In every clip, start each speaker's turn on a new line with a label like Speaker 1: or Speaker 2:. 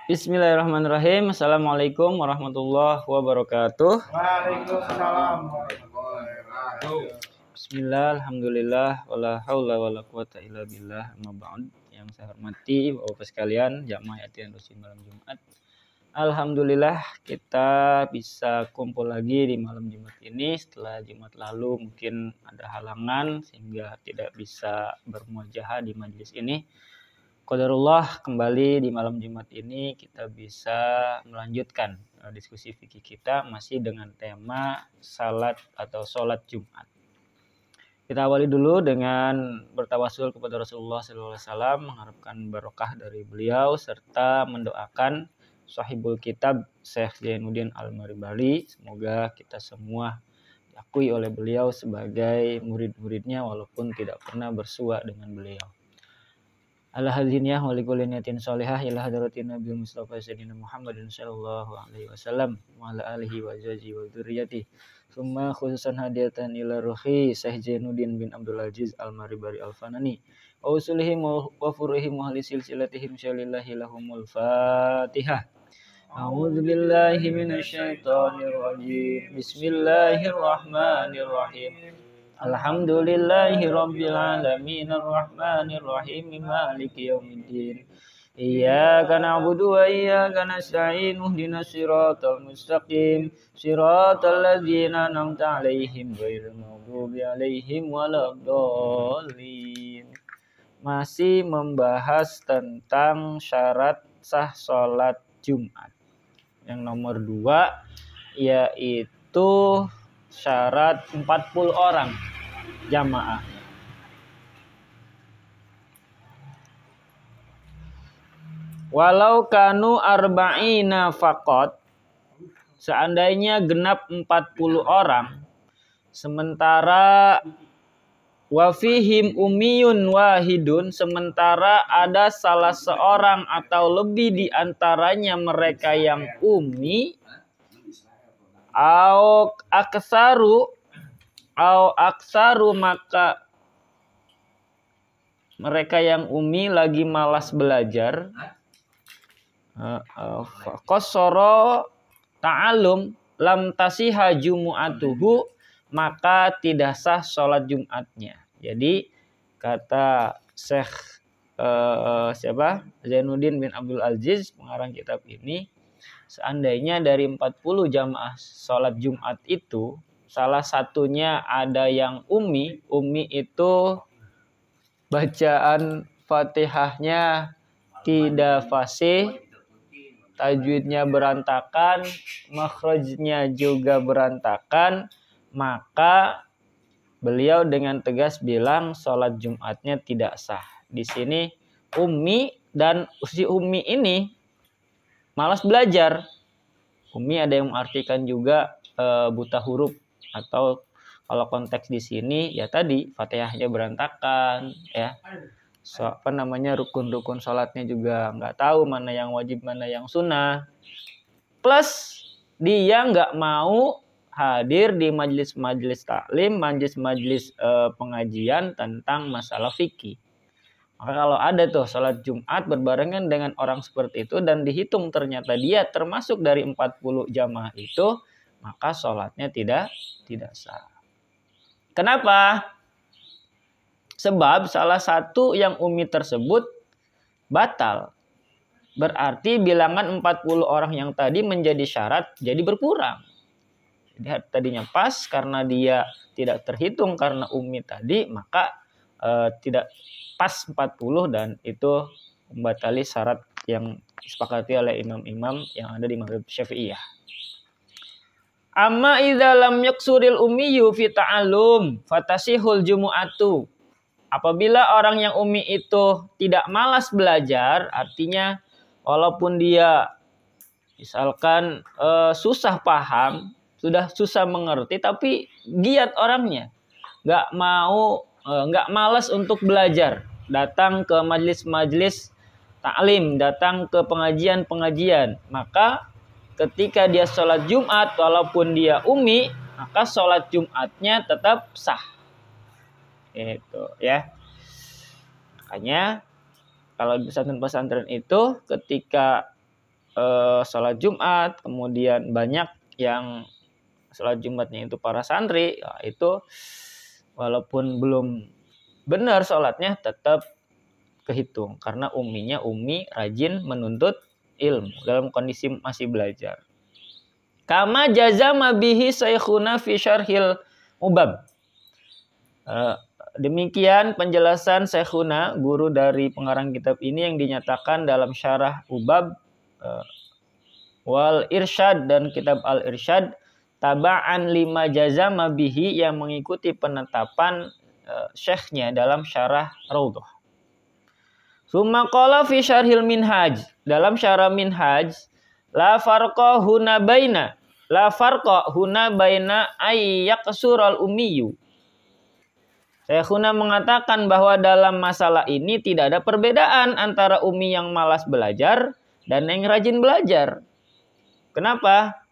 Speaker 1: Bismillahirrahmanirrahim. Assalamualaikum warahmatullahi wabarakatuh.
Speaker 2: Waalaikumsalam warahmatullahi wabarakatuh.
Speaker 1: Bismillah, alhamdulillah, wala haula wala quwata illa billah, amma ba'd. Yang saya hormati Bapak sekalian, jamaah Yatin Rusin malam Jumat. Alhamdulillah kita bisa kumpul lagi di malam Jumat ini. Setelah Jumat lalu mungkin ada halangan sehingga tidak bisa bermuajahah di majelis ini. Qadarullah, kembali di malam Jumat ini kita bisa melanjutkan diskusi fikih kita masih dengan tema salat atau sholat Jumat. Kita awali dulu dengan bertawasul kepada Rasulullah SAW, mengharapkan barokah dari beliau serta mendoakan sahibul kitab Syekh Zainuddin Al-Maribali. Semoga kita semua diakui oleh beliau sebagai murid-muridnya walaupun tidak pernah bersua dengan beliau. Ala hadziniyah wa likulli niyatin shalihah ila hadratin Nabi Mustafa Sayyidina Muhammadin sallallahu alaihi wasallam wa ala alihi wa sahbihi wa dzurriyyatihi. Tsumma khususan hadiatan ila ruhi Syekh Zainuddin bin Abdul Aziz Al-Maribari Al-Fanani wa usulihim wa furuhim wa ahli silsilatihim syalillahi lahumul Fatihah. A'udzu billahi minasyaitonir rajim. Bismillahirrahmanirrahim. Alhamdulillahi rabbil alamin arrahmanir rahim maliki yaumiddin. Iyyaka na'budu wa iyyaka nasta'in ihdinas siratal mustaqim siratal ladzina an'amta 'alaihim ghairil maghdubi 'alaihim waladdallin. Masih membahas tentang syarat sah salat Jumat. Yang nomor 2 yaitu syarat 40 orang jamaah. Walau kanu arba'ina faqat, seandainya genap 40 orang, sementara wafihim umiyun wahidun, sementara ada salah seorang atau lebih di antaranya mereka yang ummi, au aksaru maka mereka yang umi lagi malas belajar, qasara ta'allum lam tasiha jumu'atuhu, maka tidak sah sholat Jumatnya. Jadi kata Syekh Zainuddin bin Abdul Aziz pengarang kitab ini, seandainya dari 40 jamaah sholat Jumat itu salah satunya ada yang ummi itu bacaan Fatihahnya tidak fasih, tajwidnya berantakan, makhrajnya juga berantakan, maka beliau dengan tegas bilang sholat Jumatnya tidak sah. Di sini ummi, dan si ummi ini malas belajar. Ummi ada yang mengartikan juga buta huruf, atau kalau konteks di sini ya tadi Fatihahnya berantakan ya. Rukun-rukun sholatnya juga nggak tahu mana yang wajib mana yang sunnah. Plus dia nggak mau hadir di majelis taklim, majelis pengajian tentang masalah fikih. Maka kalau ada tuh sholat Jumat berbarengan dengan orang seperti itu dan dihitung ternyata dia termasuk dari 40 jamaah itu, maka sholatnya tidak sah. Kenapa? Sebab salah satu yang ummi tersebut batal. Berarti bilangan 40 orang yang tadi menjadi syarat jadi berkurang. Jadi tadinya pas, karena dia tidak terhitung karena ummi tadi, maka tidak pas 40 dan itu membatali syarat yang disepakati oleh imam-imam yang ada di mazhab Syafi'iyah. Amma idza lam yaksuril ummiyu fi ta'allum fatasihul jumu'atu. Apabila orang yang ummi itu tidak malas belajar, artinya walaupun dia misalkan susah paham, sudah susah mengerti, tapi giat orangnya, nggak malas untuk belajar, datang ke majelis taklim, datang ke pengajian, maka ketika dia sholat Jumat walaupun dia ummi, maka sholat Jumatnya tetap sah. Itu ya. Makanya kalau di pesantren-pesantren itu ketika sholat Jumat, kemudian banyak yang sholat Jumatnya itu para santri, ya itu walaupun belum benar sholatnya tetap kehitung karena umi rajin menuntut ilmu dalam kondisi masih belajar. Kama jazama bihi syekhuna fi syarhil Mubab. Demikian penjelasan Syekhuna, guru dari pengarang kitab ini, yang dinyatakan dalam syarah Ubab wal Irsyad dan kitab Al Irsyad, taba'an lima jazama bihi, yang mengikuti penetapan syekhnya dalam syarah Raudhah. Summa qala fi syarhil Minhaj, dalam syarah Minhaj, la farqa huna baina ayyaqsural ummiyu. Syekhuna mengatakan bahwa dalam masalah ini tidak ada perbedaan antara umi yang malas belajar dan yang rajin belajar. Kenapa?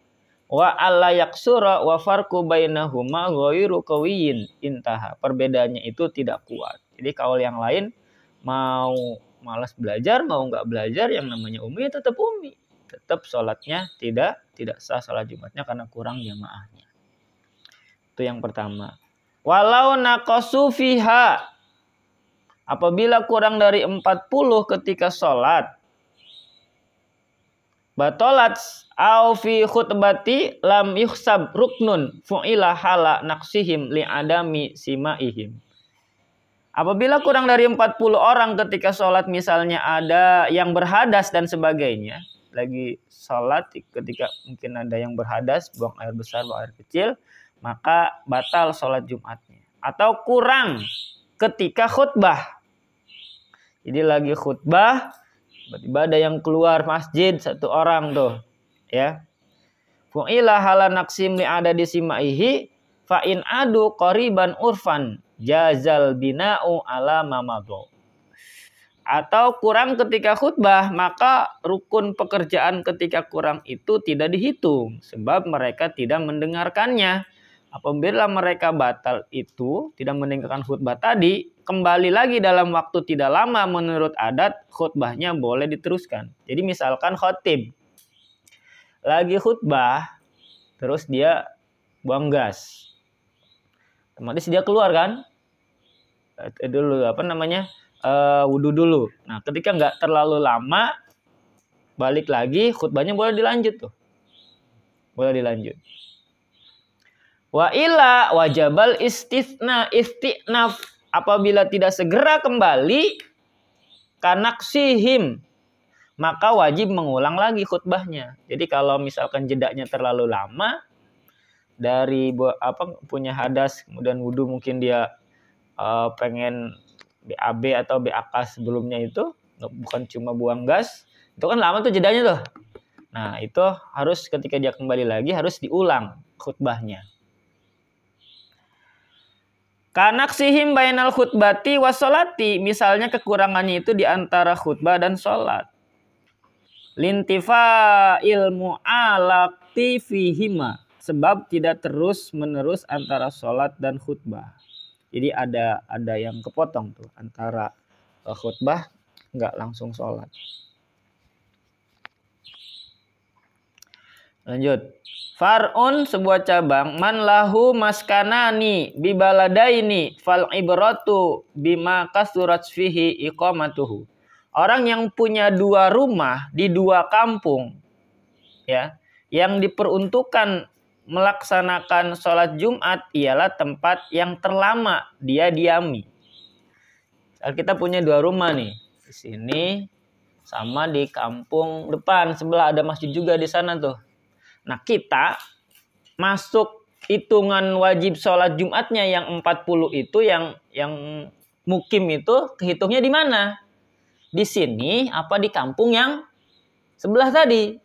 Speaker 1: Wa alla yaqsura wa farqu bainahuma ghairu qawiyyin, intaha. Perbedaannya itu tidak kuat. Jadi kaul yang lain, mau malas belajar mau nggak belajar, yang namanya umi ya tetap umi. Tetap sholatnya tidak sah sholat Jumatnya karena kurang jamaahnya. Itu yang pertama. Walau naqasu fiha, apabila kurang dari 40 ketika sholat, batolat au fi khutbati lam yuhsab ruknun fu'ila hala naqsihim li'adami simaihim. Apabila kurang dari 40 orang ketika sholat, misalnya ada yang berhadas dan sebagainya, lagi sholat ketika mungkin ada yang berhadas, buang air besar, buang air kecil, maka batal sholat Jumatnya. Atau kurang ketika khutbah. Jadi lagi khutbah, tiba-tiba ada yang keluar masjid, satu orang tuh, ya. Fu'ila hala naqsim li adadi simaihi fa in adu qoriban urfan jazal bina'u ala mamadu. Atau kurang ketika khutbah, maka rukun pekerjaan ketika kurang itu tidak dihitung sebab mereka tidak mendengarkannya. Apabila mereka batal itu, tidak mendengarkan khutbah tadi, kembali lagi dalam waktu tidak lama menurut adat, khutbahnya boleh diteruskan. Jadi misalkan khotib lagi khutbah, terus dia buang gas, otomatis dia keluar kan, wudhu dulu. Nah, ketika nggak terlalu lama, balik lagi, khutbahnya boleh dilanjut tuh, boleh dilanjut. Wa illa wajabal istinaf, apabila tidak segera kembali kanaksihim, maka wajib mengulang lagi khutbahnya. Jadi kalau misalkan jedanya terlalu lama, dari punya hadas kemudian wudhu, mungkin dia pengen BAB atau BAK sebelumnya, itu bukan cuma buang gas, itu kan lama tuh jedanya tuh. Nah, itu harus ketika dia kembali lagi harus diulang khutbahnya. Kanaksihim bainal khutbati wassolati, misalnya kekurangannya itu di antara khutbah dan sholat. Lintifa ilmu alakti fihima, sebab tidak terus menerus antara sholat dan khutbah. Jadi ada yang kepotong tuh antara khutbah nggak langsung sholat. Lanjut. Far'un, sebuah cabang, man lahu maskanani bibaladaini fal ibratu bima kasurat fihi iqamatuhu. Orang yang punya dua rumah di dua kampung, ya, yang diperuntukkan melaksanakan sholat Jumat ialah tempat yang terlama dia diami. Kita punya dua rumah nih, di sini sama di kampung depan sebelah, ada masjid juga di sana tuh. Nah, kita masuk hitungan wajib sholat Jumatnya yang 40 itu, yang mukim itu kehitungnya di mana? Di sini apa di kampung yang sebelah tadi?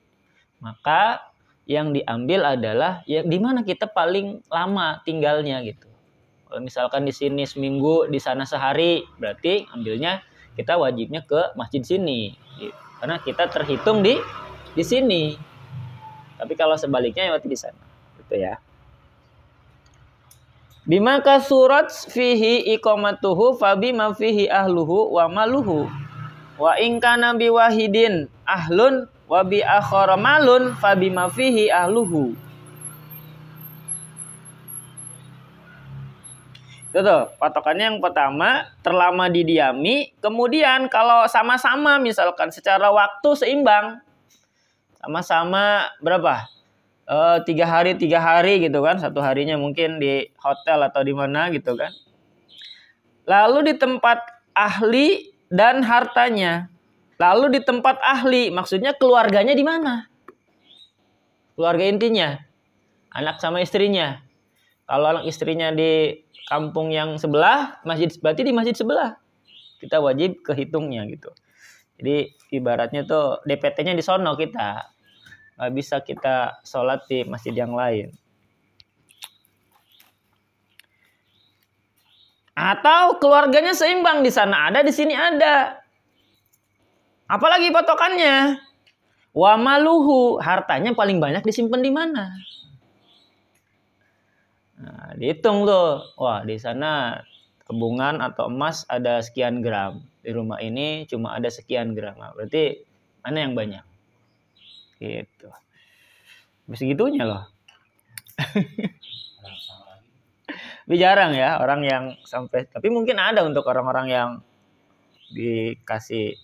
Speaker 1: Maka yang diambil adalah ya di mana kita paling lama tinggalnya gitu. Kalau misalkan di sini seminggu, di sana sehari, berarti ambilnya kita wajibnya ke masjid sini gitu. Karena kita terhitung di sini. Tapi kalau sebaliknya ya di sana, gitu ya. Bima kasurat fihi iqamatuhu fabima fihi ahluhu wa maluhu. Wa in kana biwahidin ahlun wa bi akhara malun fa bima fihi ahluhu. Itu tuh, patokannya yang pertama terlama didiami, kemudian kalau sama-sama misalkan secara waktu seimbang, sama-sama berapa? 3 hari gitu kan, 1 harinya mungkin di hotel atau di mana gitu kan. Lalu di tempat ahli dan hartanya. Lalu di tempat ahli, maksudnya keluarganya di mana? Keluarga intinya, anak sama istrinya. Kalau anak istrinya di kampung yang sebelah, masjid berarti di masjid sebelah. Kita wajib kehitungnya gitu. Jadi ibaratnya tuh DPT-nya di sono kita. Nggak bisa kita sholat di masjid yang lain. Atau keluarganya seimbang, di sana ada, di sini ada. Apalagi patokannya? Wa maluhu, hartanya paling banyak disimpan di mana? Nah, dihitung tuh. Wah, di sana kebungan atau emas ada sekian gram. Di rumah ini cuma ada sekian gram. Nah, berarti mana yang banyak? Gitu. Segitunya loh. Tapi jarang ya orang yang sampai. Tapi mungkin ada untuk orang-orang yang dikasih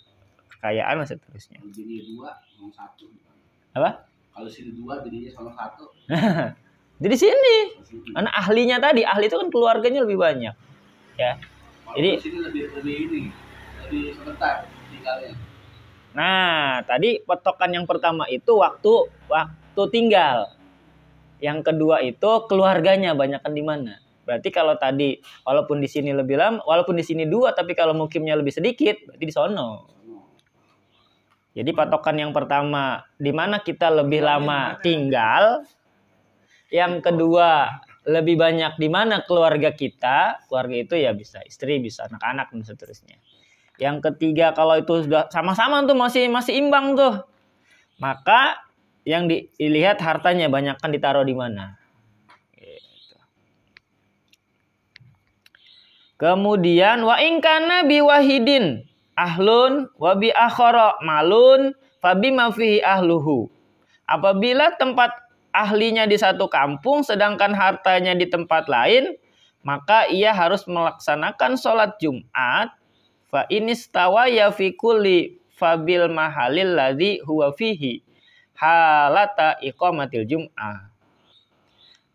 Speaker 1: kekayaan dan seterusnya.
Speaker 2: Jadi 2, 1.
Speaker 1: Apa?
Speaker 2: Kalau sini 2, jadinya sama 1.
Speaker 1: Jadi sini. Karena ahlinya tadi, ahli itu kan keluarganya lebih banyak. Ya. Jadi
Speaker 2: sini lebih sebentar tinggalnya.
Speaker 1: Nah, tadi patokan yang pertama itu waktu tinggal. Yang kedua itu keluarganya banyakkan di mana. Berarti kalau tadi walaupun di sini lebih lama, walaupun di sini 2, tapi kalau mukimnya lebih sedikit, berarti di sono. Jadi patokan yang pertama di mana kita lebih lama tinggal. Yang kedua, lebih banyak di mana keluarga kita. Keluarga itu ya bisa istri, bisa anak-anak dan seterusnya. Yang ketiga, kalau itu sudah sama-sama tuh masih imbang tuh, maka yang dilihat hartanya banyakkan ditaruh di mana. Gitu. Kemudian wa in kana bi wahidin ahlun wa bi akhara malun fa bima fihi ahluhu. Apabila tempat ahlinya di satu kampung sedangkan hartanya di tempat lain, maka ia harus melaksanakan sholat Jumat fa inistawa ya fi kulli fabil mahalil ladzi huwa fihi halata iqamatil jum'ah.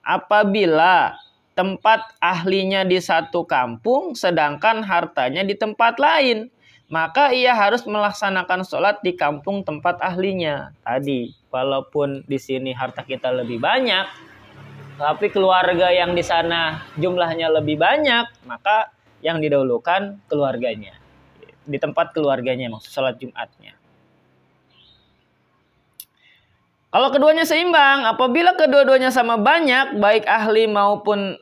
Speaker 1: Apabila tempat ahlinya di satu kampung sedangkan hartanya di tempat lain, maka ia harus melaksanakan sholat di kampung tempat ahlinya. Tadi, walaupun di sini harta kita lebih banyak, tapi keluarga yang di sana jumlahnya lebih banyak, maka yang didahulukan keluarganya. Di tempat keluarganya, maksud sholat Jumatnya. Kalau keduanya seimbang, apabila kedua-duanya sama banyak, baik ahli maupun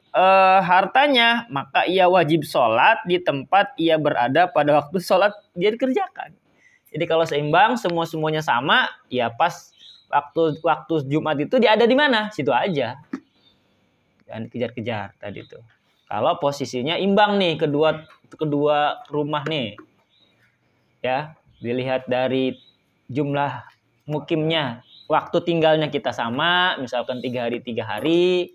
Speaker 1: hartanya, maka ia wajib sholat di tempat ia berada pada waktu sholat dia dikerjakan. Jadi kalau seimbang, semuanya sama, ya pas waktu Jumat itu dia ada di mana, situ aja. Jangan dikejar-kejar tadi tuh. Kalau posisinya imbang nih, kedua rumah nih, ya dilihat dari jumlah mukimnya. Waktu tinggalnya kita sama, misalkan 3 hari,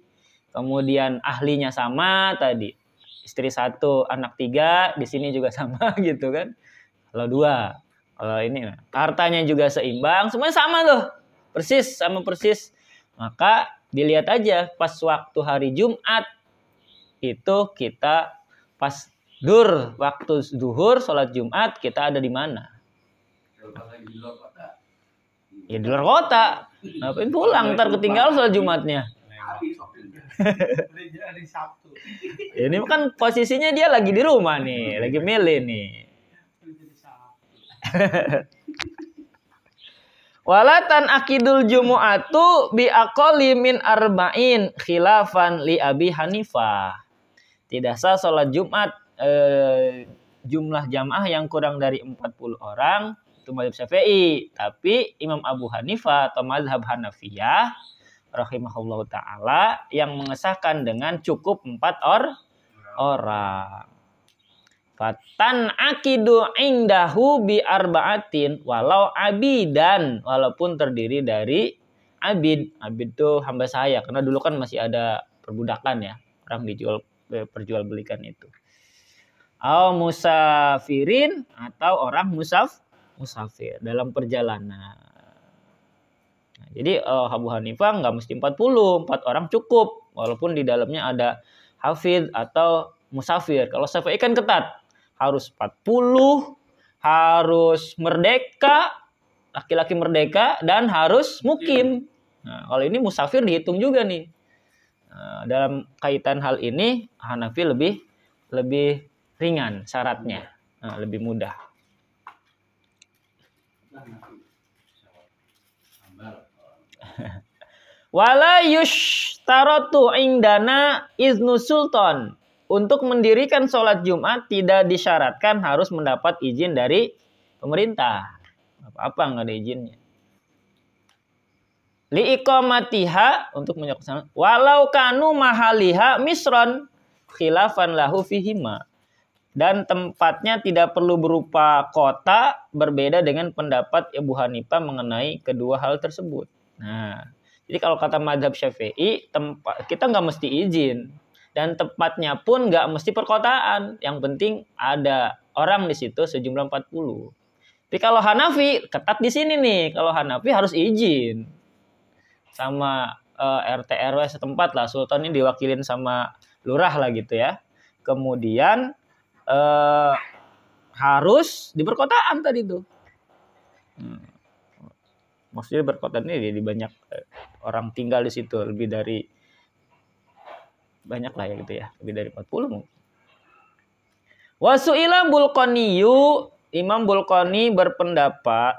Speaker 1: kemudian ahlinya sama tadi, istri 1, anak 3, di sini juga sama gitu kan. Kalau 2, kalau ini hartanya juga seimbang, semuanya sama tuh, sama persis. Maka dilihat aja pas waktu hari Jumat itu kita pas waktu zuhur sholat Jumat kita ada di mana? Ya di luar kota. Ngapain pulang ntar ketinggalan sholat Jumatnya. Ini kan posisinya dia lagi di rumah nih, lagi milih nih. Walatan akidul jumu'atu bi aqalli min arba'in khilafan li Abi Hanifah. Tidak sah sholat Jumat jumlah jamaah yang kurang dari 40 orang. Itu mazhab Syafi'i, tapi Imam Abu Hanifah atau mazhab Hanafiyah rahimahullahu taala yang mengesahkan dengan cukup 4 orang. Fatan akidu indahu bi arba'atin walau abidan, walaupun terdiri dari abid. Abid itu hamba saya, karena dulu kan masih ada perbudakan ya, orang perjualbelikan itu. Au musafirin, atau orang musafir dalam perjalanan. Nah, jadi Abu Hanifah nggak mesti 40, 4 orang cukup walaupun di dalamnya ada hafid atau musafir. Kalau Syafi'i kan ketat, harus 40, harus merdeka, laki-laki merdeka, dan harus mukim. Nah, kalau ini musafir dihitung juga nih. Nah, dalam kaitan hal ini Hanafi lebih ringan syaratnya, lebih mudah. Wala yushtaratu indana iznu sultan. Untuk mendirikan sholat Jumat tidak disyaratkan harus mendapat izin dari pemerintah. Apa-apa nggak ada izinnya. Liiqamatiha, untuk menyaksikan. Walau kanu mahaliha misron khilafan lahu fihima. Dan tempatnya tidak perlu berupa kota, berbeda dengan pendapat Abu Hanifah mengenai kedua hal tersebut. Nah, jadi kalau kata mazhab Syafi'i, kita nggak mesti izin. Dan tempatnya pun nggak mesti perkotaan. Yang penting ada orang di situ sejumlah 40. Tapi kalau Hanafi, ketat di sini nih. Kalau Hanafi harus izin. Sama RT RW setempat lah. Sultan ini diwakilin sama lurah lah gitu ya. Kemudian harus di perkotaan tadi tuh. Maksudnya perkotaan ini di banyak orang tinggal di situ, lebih dari banyak lah ya gitu ya, lebih dari 40 mungkin. Wasu'ila Bulqaniyu, Imam Bulqani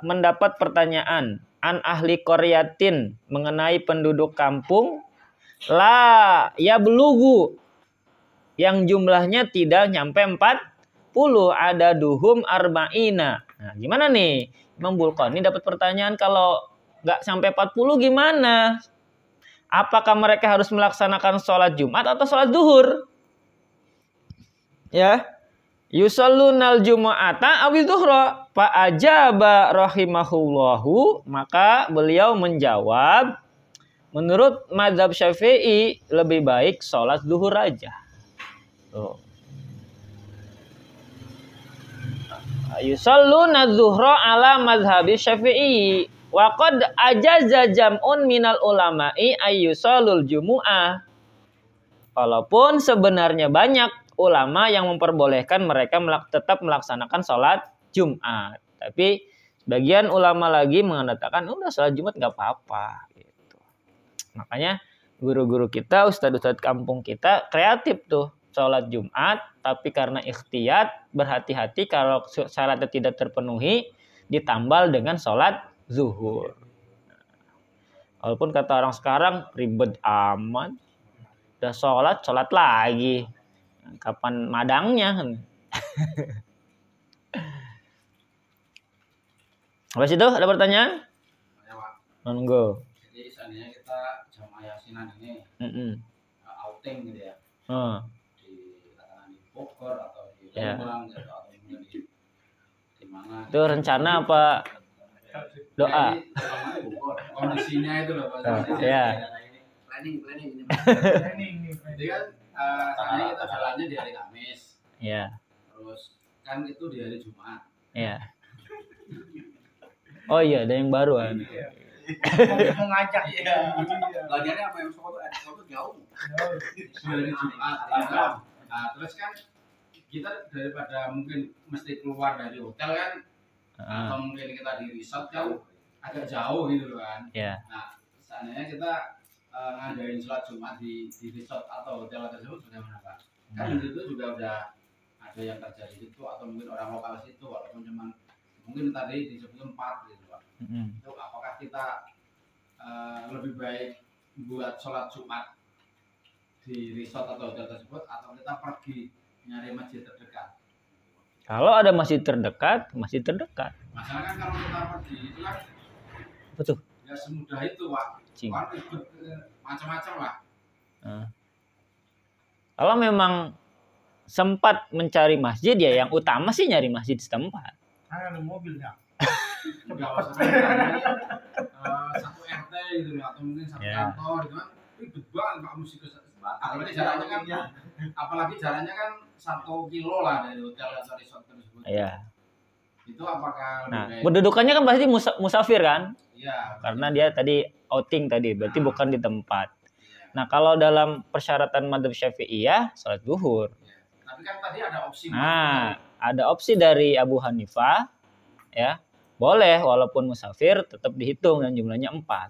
Speaker 1: mendapat pertanyaan an ahli qaryatin, mengenai penduduk kampung la ya belugu, yang jumlahnya tidak nyampe 40, ada duhum arba'ina. Nah, gimana nih? Imam Bulqani dapat pertanyaan, kalau nggak sampai 40 gimana? Apakah mereka harus melaksanakan sholat Jumat atau sholat duhur? Ya, yusallunal jumu'ata awil duhra. Fa ajaba rahimahullahu, maka beliau menjawab, menurut mazhab Syafi'i lebih baik sholat duhur aja. Tuh. Yusalluna zuhra ala mazhabi Syafi'i. Wa qad ajaza jam'un minal ulama'i ayyusallul jumu'ah. Walaupun sebenarnya banyak ulama yang memperbolehkan mereka tetap melaksanakan sholat Jumat. Tapi sebagian ulama lagi mengatakan udah sholat Jumat nggak apa-apa. Gitu. Makanya guru-guru kita, ustadz-ustadz kampung kita kreatif tuh. Sholat Jumat, tapi karena ikhtiyat, berhati-hati kalau syaratnya tidak terpenuhi, ditambal dengan sholat zuhur. Walaupun kata orang sekarang ribet amat, udah sholat lagi, kapan madangnya? Habis itu ada pertanyaan? Monggo.
Speaker 2: Jadi seandainya kita jamaah yasinan ini outing gitu ya. Bogor atau di Lembang gitu, atau di mana?
Speaker 1: Itu rencana apa doa?
Speaker 2: Kondisinya itu loh,
Speaker 1: Ya.
Speaker 2: Planning ini. Jadi kan seandainya kita jalannya di hari Kamis.
Speaker 1: Ya.
Speaker 2: Terus kan itu di hari Jumat.
Speaker 1: Ya. Oh iya, ada yang baru kan.
Speaker 3: Mau ngajak ya.
Speaker 2: Lagiannya apa yang soal itu jauh. Di hari Jumat. Nah, terus kan kita daripada mungkin mesti keluar dari hotel kan, atau mungkin kita di resort agak jauh gitu loh kan.
Speaker 1: Yeah.
Speaker 2: Nah, seandainya kita ngadain sholat Jumat di resort atau hotel tersebut bagaimana Pak? Kan di situ juga udah ada yang kerja di situ atau mungkin orang lokal situ, walaupun cuman mungkin tadi disebut 4 gitu Pak. Itu apakah kita lebih baik buat sholat Jumat di resort atau hotel tersebut, atau kita pergi nyari masjid terdekat?
Speaker 1: Kalau ada masjid terdekat, masjid terdekat.
Speaker 2: Masalah kan kalau kita pergi itu kan
Speaker 1: betul.
Speaker 2: Ya semudah itu Pak. Kan macam-macam lah.
Speaker 1: Kalau memang sempat mencari masjid, ya yang utama sih nyari masjid setempat.
Speaker 3: Ada mobil ya.
Speaker 2: Enggak usah satu RT gitu atau mungkin satu
Speaker 1: Ya.
Speaker 2: kantor gitu kan. Ribet banget Pak mesti ke apalagi jalannya kan 1 kilo lah dari hotel atau resort tersebut.
Speaker 1: Ya.
Speaker 2: Itu apakah
Speaker 1: Nah,
Speaker 2: lebih baik?
Speaker 1: pendudukannya kan pasti musafir kan?
Speaker 2: Iya.
Speaker 1: Karena dia tadi outing tadi, berarti
Speaker 2: Nah.
Speaker 1: bukan di tempat.
Speaker 2: Iya.
Speaker 1: Nah, kalau dalam persyaratan madzhab Syafi'iyah, salat zuhur.
Speaker 2: Tapi kan tadi ada opsi.
Speaker 1: Nah, ada opsi dari Abu Hanifah, ya, boleh walaupun musafir tetap dihitung dan jumlahnya 4.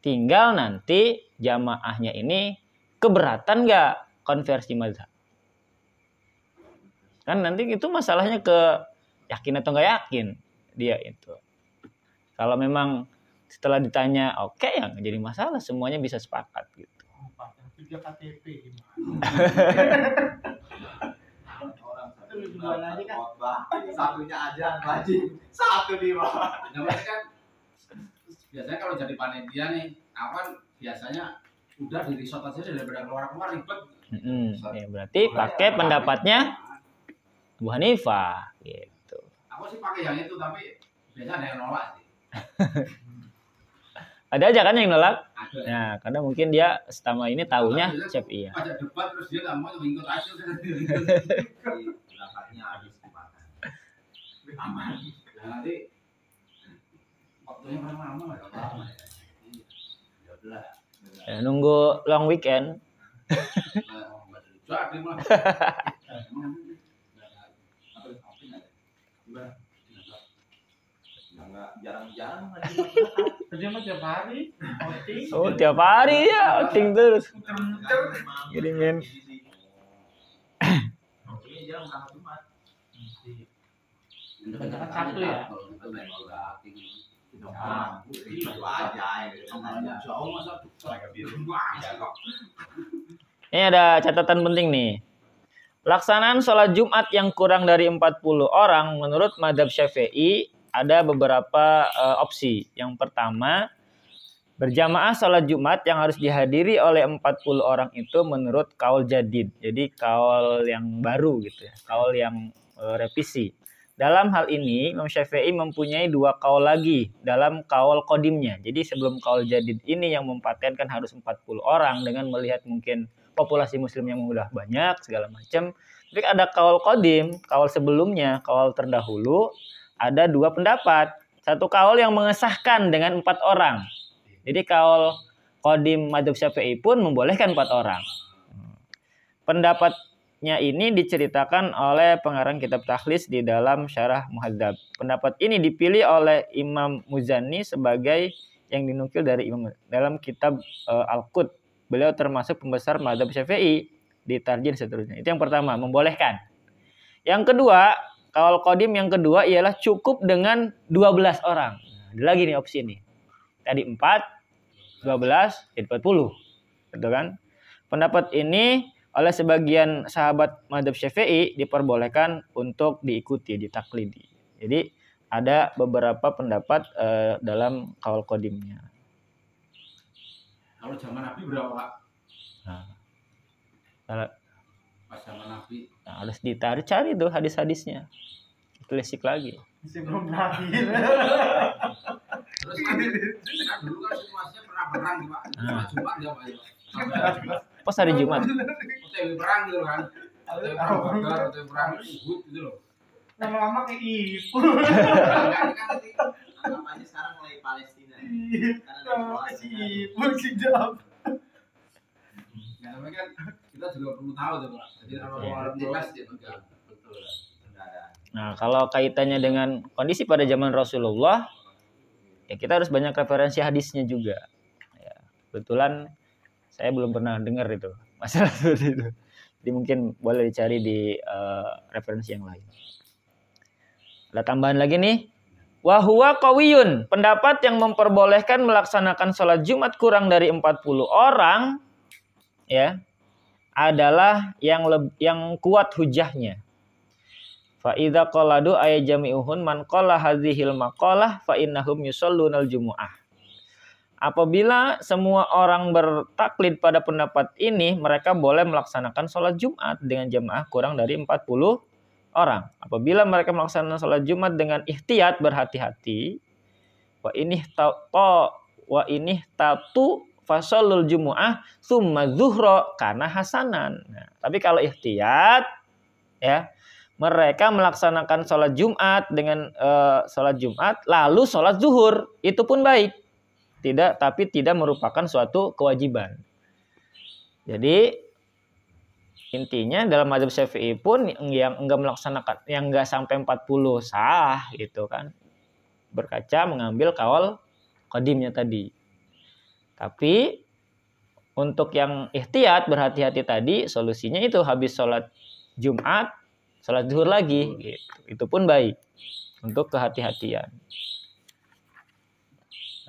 Speaker 1: Tinggal nanti jamaahnya ini keberatan nggak konversi mazhab. Kan nanti itu masalahnya ke yakin atau nggak yakin dia itu. Kalau memang setelah ditanya oke, ya nggak jadi masalah, semuanya bisa sepakat gitu.
Speaker 3: 3 KTP gimana?
Speaker 2: Orang
Speaker 3: Gimana aja kan?
Speaker 4: khotbah, satunya aja wajib, satu di bawah.
Speaker 2: namanya kan biasanya kalau jadi panitia nih, apa biasanya udah di resort aja daripada keluar ribet.
Speaker 1: Ya, berarti pakai pendapatnya Abu Hanifah gitu.
Speaker 2: Aku sih pakai yang itu, tapi biasanya ada yang nolak sih.
Speaker 1: Ada aja kan yang nolak?
Speaker 2: Ada.
Speaker 1: Nah, karena mungkin dia selama ini tahunya Syafi'iyah.
Speaker 2: Ajak debat terus dia nggak mau ngikut aja udah.
Speaker 4: Berangkatnya habis dimakan.
Speaker 2: Aman. Nah, nanti waktunya berapa lama nggak lama ya. Ya udah.
Speaker 1: Ya, nunggu long weekend.
Speaker 2: Nggak jadi malah.
Speaker 4: Enggak jarang-jarang lagi.
Speaker 3: Kerja mah tiap hari, outing.
Speaker 1: Oh, tiap hari ya outing terus.
Speaker 3: Muter-muter.
Speaker 1: Kirimin.
Speaker 4: Ini jarang berangkat Jumat.
Speaker 3: Kan Sabtu ya?
Speaker 4: Itu aja
Speaker 2: Jauh masa
Speaker 1: Ini ada catatan penting nih. Pelaksanaan sholat Jumat yang kurang dari 40 orang menurut mazhab Syafi'i ada beberapa opsi. Yang pertama, berjamaah sholat Jumat yang harus dihadiri oleh 40 orang itu menurut kaul jadid. Jadi kaul yang baru gitu ya, kaul yang revisi. Dalam hal ini Imam Syafi'i mempunyai 2 kaul lagi dalam kaul qodimnya. Jadi sebelum kaul jadid ini yang mempatenkan harus 40 orang dengan melihat mungkin populasi muslim yang udah banyak segala macam. Tapi ada kaul qadim, kaul sebelumnya, kaul terdahulu, ada 2 pendapat. Satu kaul yang mengesahkan dengan 4 orang. Jadi kaul qadim madzhab Syafi'i pun membolehkan 4 orang. Pendapatnya ini diceritakan oleh pengarang kitab Takhlis di dalam Syarah Muhadzab. Pendapat ini dipilih oleh Imam Muzani sebagai yang dinukil dari Imam dalam kitab Al-Qut. Beliau termasuk pembesar madzhab Syafi'i di Tarjih seterusnya. Itu yang pertama, membolehkan. Yang kedua, kaul qadim yang kedua ialah cukup dengan 12 orang. Ada lagi nih opsi ini. Tadi 4, 12, jadi 40. Betul kan? Pendapat ini oleh sebagian sahabat madzhab Syafi'i diperbolehkan untuk diikuti, ditaklidi. Jadi ada beberapa pendapat dalam kaul qadimnya.
Speaker 2: Kalau zaman Nabi berapa Pak?
Speaker 1: Nah,
Speaker 2: Pas zaman Nabi.
Speaker 1: harus cari tuh hadis-hadisnya. Telisik lagi.
Speaker 3: Masih belum berakhir.
Speaker 2: Terus kan dulu kan situasinya pernah perang nih Pak. Jumat ya Pak.
Speaker 1: Pas hari Jumat.
Speaker 2: OTW perang gitu kan. OTW perang Badar, OTW perang Uhud gitu loh.
Speaker 3: Lama-lama kayak ibu.
Speaker 2: Kan nanti
Speaker 4: Anggapannya sekarang mulai Palestina.
Speaker 3: Lama si ibu si jawab.
Speaker 2: ya namanya kan kita juga perlu tahu tuh Pak. Jadi kalau
Speaker 1: Iya.
Speaker 2: orang tes ya enggak.
Speaker 4: Betul. Enggak ada.
Speaker 1: Nah, kalau kaitannya dengan kondisi pada zaman Rasulullah, ya kita harus banyak referensi hadisnya juga. Ya, kebetulan saya belum pernah dengar itu masalah seperti itu. Jadi mungkin boleh dicari di referensi yang lain. Ada tambahan lagi nih. Wahuwa qawiyun, pendapat yang memperbolehkan melaksanakan sholat Jumat kurang dari 40 orang ya adalah yang kuat hujahnya. Fa idza qaladu ay jami'uhun man qala hadhil maqalah fa innahum yusallunal jumu'ah. apabila semua orang bertaklid pada pendapat ini, mereka boleh melaksanakan sholat Jumat dengan jamaah kurang dari 40 orang. Apabila mereka melaksanakan sholat Jumat dengan ihtiyat, berhati-hati, wa ini tatu fasolul jumu'ah summa zuhro karena hasanan. Nah, tapi kalau ihtiyat, ya, mereka melaksanakan sholat Jumat dengan sholat Jumat lalu sholat zuhur, itu pun baik. Tapi tidak merupakan suatu kewajiban. Jadi intinya dalam mazhab Syafi'i pun yang enggak melaksanakan, yang enggak sampai 40 sah gitu kan. Berkaca mengambil kaul qadimnya tadi. Tapi untuk yang ihtiyat, berhati-hati tadi, solusinya itu habis sholat Jumat, sholat zuhur lagi gitu. Itu pun baik untuk kehati-hatian.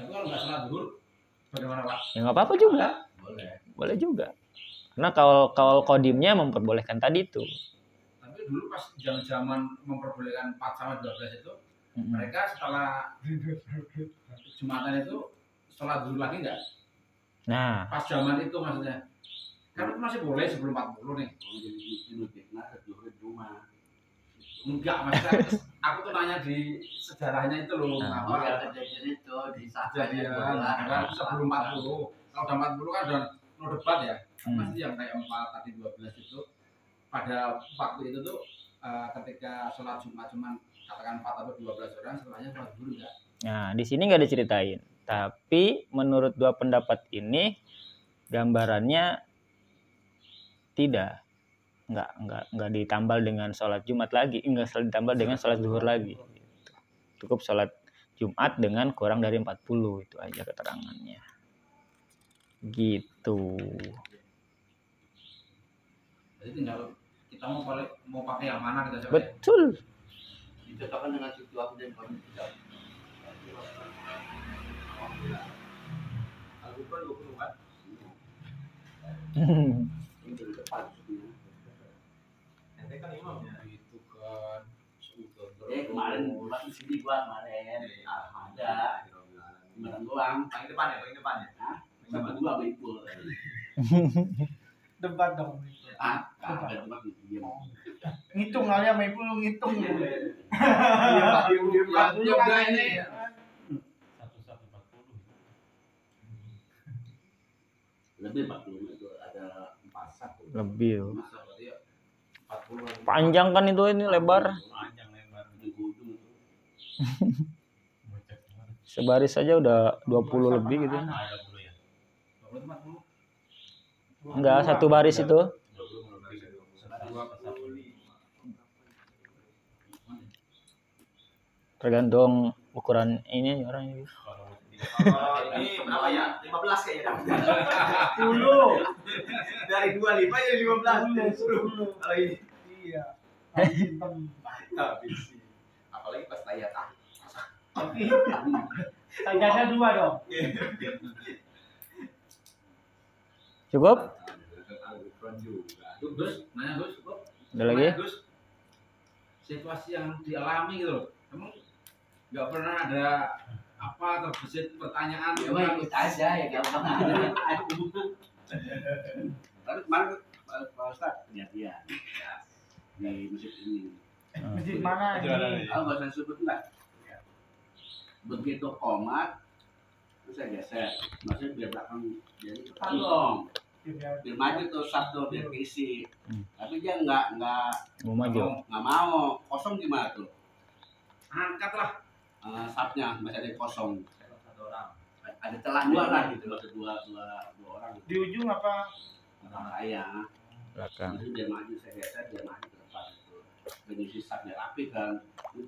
Speaker 2: Tapi kalau nggak sholat zuhur, bagaimana Pak?
Speaker 1: Ya nggak apa-apa juga. Boleh juga. Karena kaul qadimnya memperbolehkan tadi itu.
Speaker 2: Tapi dulu pas zaman memperbolehkan 4 sama 12 itu, mereka setelah Jumatan itu sholat zuhur lagi nggak?
Speaker 1: Nah,
Speaker 2: Pas zaman itu maksudnya. Kan itu masih boleh sebelum 40 nih. Enggak, maksudnya aku tuh nanya di sejarahnya itu loh.
Speaker 1: Nah,
Speaker 2: Kenapa
Speaker 4: kejadian itu di saat
Speaker 2: kejadian kan sebelum 40. Kalau udah 40 kan udah no debat ya. Pasti yang kayak 4 tadi 12 itu pada waktu itu tuh ketika sholat Jumat cuman katakan 4 atau 12 orang, setelahnya sholat zuhur enggak.
Speaker 1: nah di sini nggak diceritain. Tapi menurut dua pendapat ini gambarannya tidak. Nggak ditambal dengan sholat Jumat lagi, nggak ditambal dengan sholat zuhur lagi. Cukup sholat Jumat dengan kurang dari 40, itu aja keterangannya. Gitu.
Speaker 2: Jadi tinggal kita mau pakai yang mana kita coba.
Speaker 1: Betul.
Speaker 4: Ditetapkan dengan situasi dan kondisi. Aku kan 20 kan. Ini dari depan sebenarnya. Nanti kan imamnya itu kan. Kemarin buat di sini gua kemarin ada. Kemarin doang. Paling depan ya. Hah? Sama gua Baipul.
Speaker 3: Debat dong.
Speaker 4: Kagak debat diam.
Speaker 3: Ngitung kali ya, Maipul lu ngitung.
Speaker 2: Yoga ini
Speaker 4: Lebih 40 itu ada 41.
Speaker 1: Lebih.
Speaker 2: masa berarti ya 40
Speaker 1: Panjang kan itu ini lebar.
Speaker 2: panjang lebar.
Speaker 4: Ujung-ujung itu.
Speaker 1: Sebaris saja udah 20 lebih gitu.
Speaker 2: 40 40.
Speaker 1: Enggak, satu baris itu. Tergantung ukuran ini orang ini.
Speaker 4: Ini berapa ya? 15 kayaknya.
Speaker 3: 10.
Speaker 4: Dari 25 jadi 15. 10. Kalau ini
Speaker 3: Iya. Hitam.
Speaker 4: habis. Apalagi pas tayat
Speaker 3: Sajadnya 2 dong.
Speaker 1: Cukup?
Speaker 2: Gus, nanya Gus,
Speaker 1: Ada lagi?
Speaker 2: Gus, situasi yang dialami gitu loh. Emang nggak pernah ada apa terbesit pertanyaan
Speaker 4: Cuma ikut aja ya gampang aja. Tapi kemarin Pak Ustaz kejadian di masjid ini.
Speaker 3: Masjid mana ini?
Speaker 4: Aku nggak usah sebut enggak. Begitu komat, terus saya geser. Maksudnya biar belakang jadi depan dong. Biar maju tuh satu biar keisi. Tapi dia nggak
Speaker 1: Mau maju.
Speaker 4: mau. Kosong gimana tuh?
Speaker 2: angkat lah.
Speaker 4: Sapnya masih ada yang kosong.
Speaker 2: Satu orang.
Speaker 4: Ada celah dua lah gitu loh, dua orang.
Speaker 3: Di ujung apa?
Speaker 4: Orang saya.
Speaker 1: Belakang.
Speaker 4: Jadi dia maju, saya geser, dia maju ke depan itu. Mengisi sapnya rapi kan,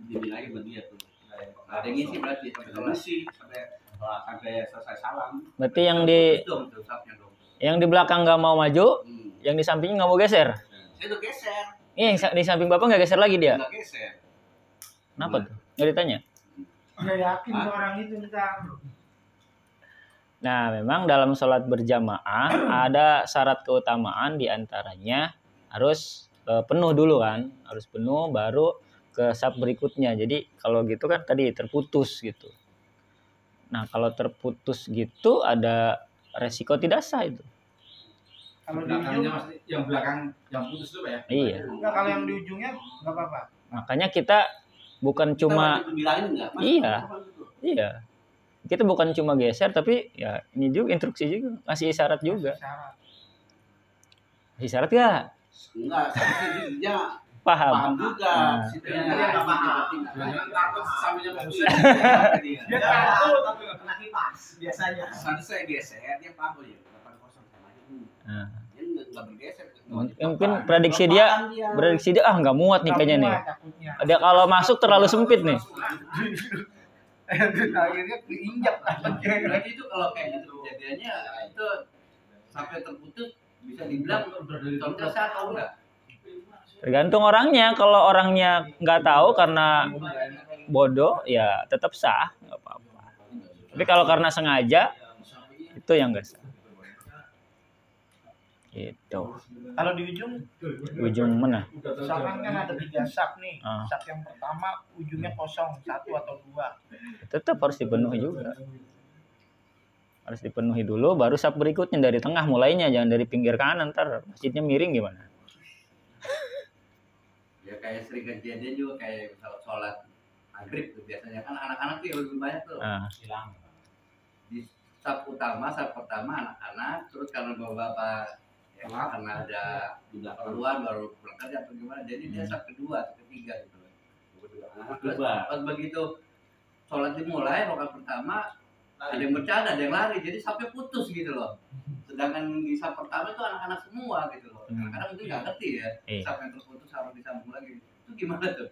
Speaker 4: dinilai sama dia tuh. Ada yang ngisi berarti, sampai ngisi sampai selesai salam.
Speaker 1: Berarti yang di belakang nggak mau maju, yang di sampingnya nggak mau geser.
Speaker 4: Saya tuh geser.
Speaker 1: Ini yang di samping bapak nggak geser lagi dia.
Speaker 4: Nggak geser.
Speaker 1: Kenapa tuh? Nggak ditanya.
Speaker 3: Nggak yakin tuh orang itu ntar.
Speaker 1: Nah, memang dalam sholat berjamaah ada syarat keutamaan, diantaranya harus penuh dulu kan, harus penuh baru ke saf berikutnya. Jadi kalau gitu kan tadi terputus gitu. Nah, kalau terputus gitu ada resiko tidak sah itu.
Speaker 3: Kalau di ujung,
Speaker 2: yang belakang yang putus itu Pak ya?
Speaker 1: Iya.
Speaker 3: enggak, kalau yang di ujungnya enggak apa-apa.
Speaker 1: Makanya kita bukan cuma
Speaker 4: bilangin enggak?
Speaker 1: Iya. Iya. Kita bukan cuma geser tapi ya ini juga instruksi juga, ngasih isyarat juga.
Speaker 3: Syarat.
Speaker 1: Ngasih isyarat enggak?
Speaker 4: Enggak, dia
Speaker 1: Paham.
Speaker 4: paham juga.
Speaker 1: Nah.
Speaker 4: Dia enggak paham.
Speaker 2: Jangan takut sampingnya bagus.
Speaker 3: Dia takut
Speaker 4: kena kipas biasanya. Nanti saya geser, dia paham ya. 8-0 sama aja.
Speaker 1: Nah.
Speaker 4: Dia enggak bergeser.
Speaker 1: Mungkin prediksi dia nggak muat nih kayaknya nih. Dia kalau masuk terlalu sempit nih.
Speaker 3: Akhirnya keinjak.
Speaker 2: Berarti itu kalau kayak gitu kejadiannya itu sampai terputus bisa dibilang contoh saya atau enggak?
Speaker 1: Tergantung orangnya. Kalau orangnya nggak tahu karena bodoh, ya tetap sah, nggak apa-apa. Tapi kalau karena sengaja, itu yang nggak sah. Gitu.
Speaker 3: Kalau di ujung
Speaker 1: Mana?
Speaker 3: misalkan kan ada 3 sak nih.
Speaker 1: Ah.
Speaker 3: Sak yang pertama ujungnya kosong, 1 atau 2.
Speaker 1: Tetap harus dipenuhi juga. Harus dipenuhi dulu, baru sak berikutnya dari tengah mulainya, jangan dari pinggir kanan. Ntar masjidnya miring gimana?
Speaker 2: Ya kayak sering kejadian juga kayak kalau sholat maghrib tuh biasanya kan anak-anak tuh yang lebih banyak tuh.
Speaker 1: Nah.
Speaker 2: Di saf pertama anak-anak, terus karena bapak ya karena ada di belakang luar baru pulang kerja atau gimana, jadi dia saf kedua atau ketiga gitu. Terus pas begitu sholat dimulai rakaat pertama ada yang bercanda, ada yang lari, jadi sampai putus gitu loh. Sedangkan di saf pertama itu anak-anak semua gitu loh. Kadang-kadang mungkin nggak ngerti ya, saf yang terputus harus disambung lagi. Itu gimana tuh?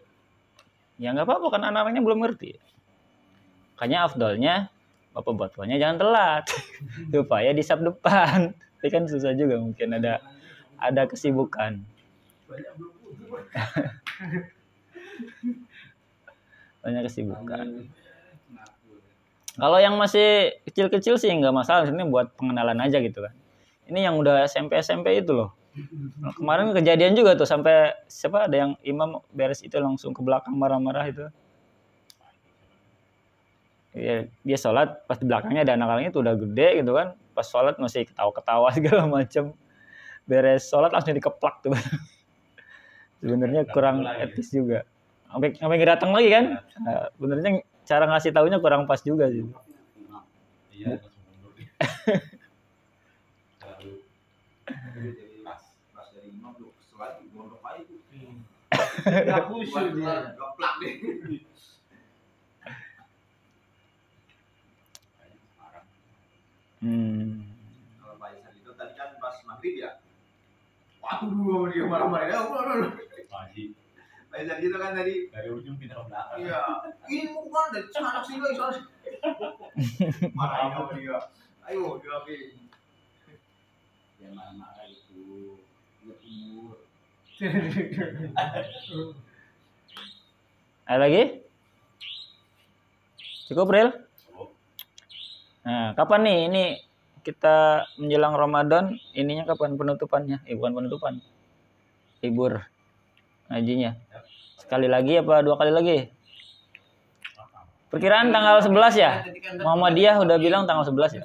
Speaker 1: Ya nggak apa-apa kan anak-anaknya belum ngerti. Makanya afdolnya bapak botolnya jangan telat supaya di saf depan. Tapi kan susah juga, mungkin ada kesibukan. Banyak kesibukan. Kalau yang masih kecil-kecil sih nggak masalah, ini buat pengenalan aja gitu kan. Ini yang udah SMP itu loh. Nah, kemarin kejadian juga tuh sampai ada yang imam beres itu langsung ke belakang marah-marah itu. Ya, dia sholat pas di belakangnya ada anak-anaknya tuh udah gede gitu kan. Pas sholat masih ketawa-ketawa segala macam. Beres sholat langsung dikeplak tuh. Sebenarnya kurang etis juga. Sampai nggak datang lagi kan? Nah, sebenarnya cara ngasih taunya kurang pas juga sih.
Speaker 4: Iya, pas dari imam tuh sholat gondok aja tuh.
Speaker 3: Enggak khusyuk dia.
Speaker 4: Geplak deh. Kalau Pak Isan itu tadi kan pas maghrib ya. Waduh, dia marah-marah ya. Pak Isan itu kan tadi
Speaker 5: dari ujung pindah ke belakang.
Speaker 4: iya. Ini bukan dari sana sini lagi soalnya. Marahin sama dia. Ayo, jawabin.
Speaker 2: Ya marah-marah itu ya umur.
Speaker 1: Ada lagi? Cukup, Bril? Nah, kapan nih ini kita menjelang Ramadan, ininya kapan penutupannya? Bukan penutupan. Libur ngajinya. Sekali lagi apa 2 kali lagi? Perkiraan tanggal 11 ya? Muhammadiyah udah bilang tanggal 11 ya?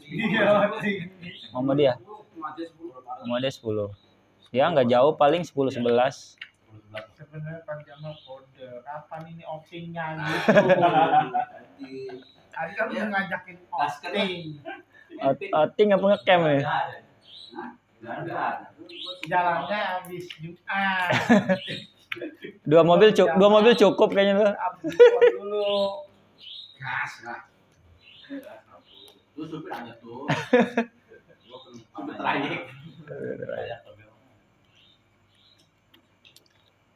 Speaker 1: Muhammadiyah 10. Ya nggak jauh, paling 10-11.
Speaker 3: Sebenarnya Pak Jamal kode. Kapan ini outingnya gitu? Tadi kan udah ngajakin outing.
Speaker 1: Outing apa ngecamp nih?
Speaker 3: Jalannya habis Jumat.
Speaker 1: Dua mobil cukup kayaknya tuh.
Speaker 3: Habis dulu.
Speaker 2: Gas. Lu supir aja tuh. Terakhir.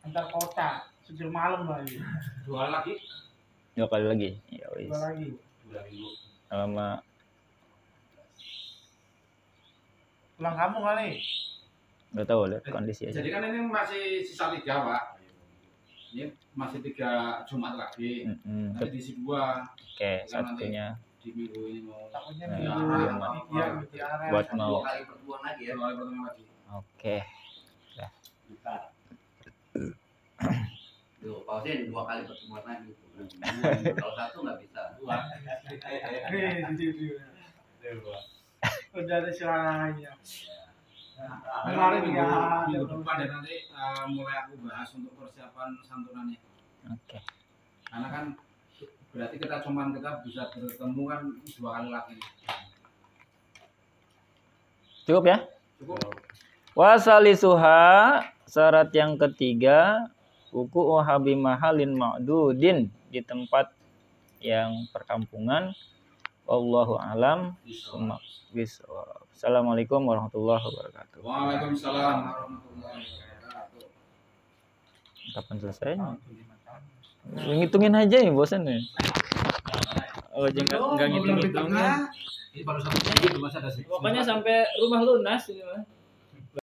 Speaker 3: Antar kota, supir malam lagi.
Speaker 2: 2 lagi.
Speaker 1: 2 kali lagi. Ya wis.
Speaker 3: 2 lagi.
Speaker 1: Sama
Speaker 3: Pulang kampung kali.
Speaker 1: nggak tahu lihat kondisi aja.
Speaker 2: Jadi kan ini masih sisa 3 Pak. Ini masih 3 Jumat lagi. Nanti diisi 2
Speaker 1: Oke, satunya
Speaker 2: di minggu ini mau
Speaker 3: Takutnya
Speaker 1: Ya,
Speaker 3: diarah.
Speaker 1: buat mau.
Speaker 2: 2 kali pertemuan lagi ya. 2 kali pertemuan lagi.
Speaker 1: Oke.
Speaker 2: Tuh, pausin 2 kali pertemuan lagi. Kalau 1 nggak bisa. 2.
Speaker 3: Udah ada suaranya.
Speaker 2: Kemarin
Speaker 3: Kemarin ya,
Speaker 2: minggu depan ya nanti mulai aku bahas untuk persiapan santunannya.
Speaker 1: Oke.
Speaker 2: Karena kan berarti kita bisa bertemu kan 2 kali lagi.
Speaker 1: Cukup ya?
Speaker 2: Cukup.
Speaker 1: Wasalisuha, syarat yang ketiga, wuku'u habi mahalin ma'dudin, di tempat yang perkampungan. Wallahu alam bisawab. Assalamualaikum warahmatullahi wabarakatuh.
Speaker 2: Waalaikumsalam warahmatullahi wabarakatuh.
Speaker 1: Kapan selesainya? Ngitungin aja ya bosan ya. Oh jangan nggak ngitung-ngitungin.
Speaker 2: Ini baru 1 minggu masih ada sih.
Speaker 1: Pokoknya sampai rumah lunas ini mah.